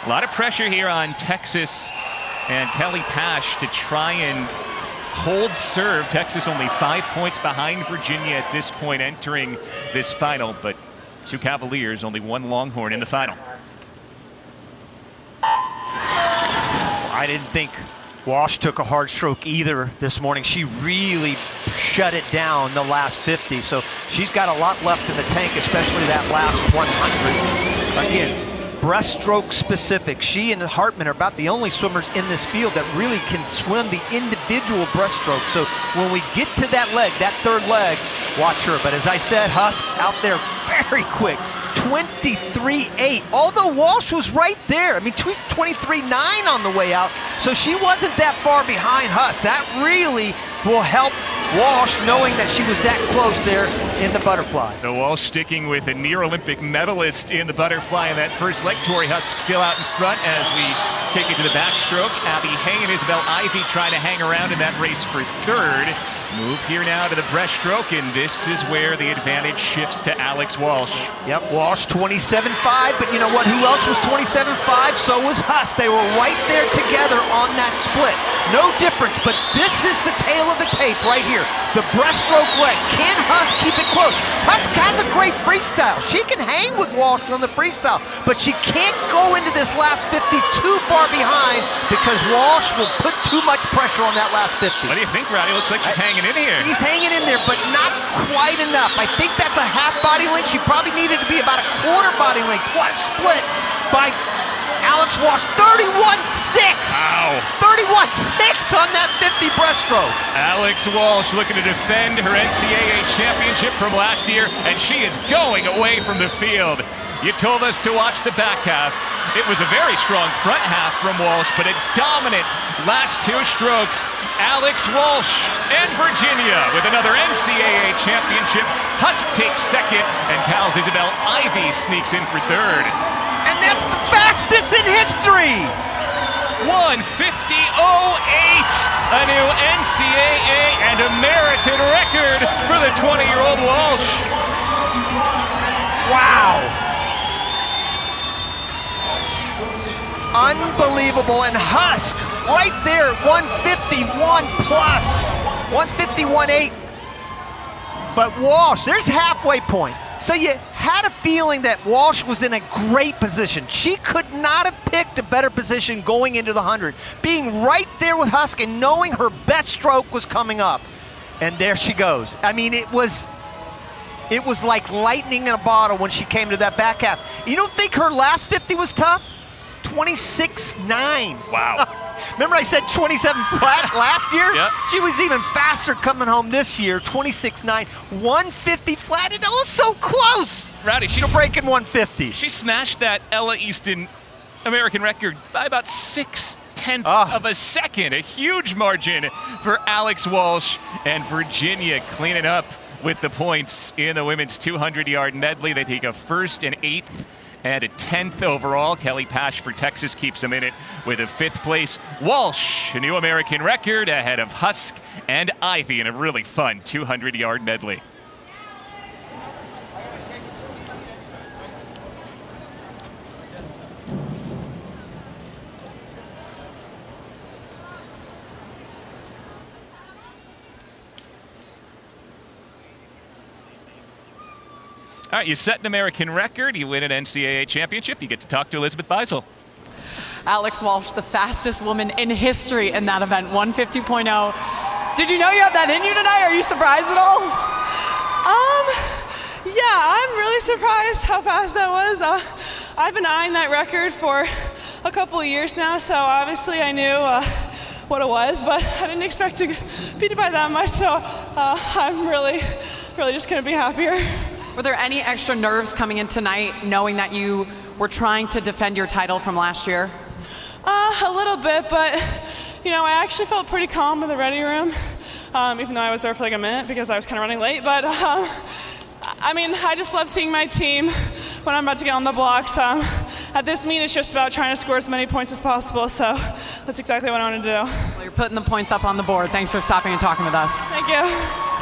A lot of pressure here on Texas and Kelly Pash to try and hold serve. Texas only 5 points behind Virginia at this point entering this final, but 2 Cavaliers, only 1 Longhorn in the final. I didn't think Walsh took a hard stroke either this morning. She really shut it down the last 50, so she's got a lot left in the tank, especially that last 100. Again, breaststroke specific. She and Hartman are about the only swimmers in this field that really can swim the individual breaststroke. So when we get to that leg, that third leg, watch her. But as I said, Husk out there very quick. 23.8, although Walsh was right there. I mean, 23.9 on the way out, so she wasn't that far behind Husk. That really will help Walsh knowing that she was that close there in the butterfly. So Walsh sticking with a near Olympic medalist in the butterfly in that first leg. Tori Husk still out in front as we take it to the backstroke. Abby Hay and Isabel Ivey trying to hang around in that race for third. Move here now to the breaststroke, and this is where the advantage shifts to Alex Walsh. Yep, Walsh 27.5, but you know what? Who else was 27.5? So was Husk. They were right there together on that split. No difference, but this is the tail of the tape right here. The breaststroke leg. Can Husk keep it close? Husk has a great freestyle. She can hang with Walsh on the freestyle, but she can't go into this last 50 too far behind because Walsh will put too much pressure on that last 50. What do you think, Rowdy? Looks like she's hanging in here. He's hanging in there, but not quite enough. I think that's a half body length. She probably needed to be about a quarter body length. What split by Alex Walsh, 31.6. Wow. 31.6 on that 50 breaststroke. Alex Walsh looking to defend her NCAA championship from last year, and she is going away from the field. You told us to watch the back half. It was a very strong front half from Walsh, but a dominant last 2 strokes. Alex Walsh and Virginia with another NCAA championship. Husk takes second, and Cal's Isabel Ivey sneaks in for third. And that's the fastest in history. 1:50.08, a new NCAA and American record for the 20-year-old Walsh. Wow. Unbelievable, and Husk right there, 151 plus, 151.8. But Walsh, there's halfway point. So you had a feeling that Walsh was in a great position. She could not have picked a better position going into the 100. Being right there with Husk and knowing her best stroke was coming up. And there she goes. I mean, it was like lightning in a bottle when she came to that back half. You don't think her last 50 was tough? 26.9. Wow. Remember I said 27 flat last year? Yep. She was even faster coming home this year, 26.9, 150 flat, and oh, so close. Rowdy, she's breaking 150. She smashed that Ella Easton American record by about 6/10 of a second. A huge margin for Alex Walsh, and Virginia cleaning up with the points in the women's 200-yard medley. They take a 1st and 8th and a 10th overall. Kelly Pash for Texas keeps them in it with a 5th place. Walsh, a new American record ahead of Husk and Ivey in a really fun 200-yard medley. All right, you set an American record, you win an NCAA championship, you get to talk to Elizabeth Beisel. Alex Walsh, the fastest woman in history in that event, 150.0. Did you know you had that in you tonight? Are you surprised at all? Yeah, I'm really surprised how fast that was. I've been eyeing that record for a couple of years now, so obviously I knew what it was, but I didn't expect to beat it by that much, so I'm really just gonna be happier. Were there any extra nerves coming in tonight, knowing that you were trying to defend your title from last year? A little bit, but you know, I actually felt pretty calm in the ready room, even though I was there for like a minute because I was kind of running late. But I mean, I just love seeing my team when I'm about to get on the blocks. At this meet, it's just about trying to score as many points as possible, so that's exactly what I want to do. Well, you're putting the points up on the board. Thanks for stopping and talking with us. Thank you.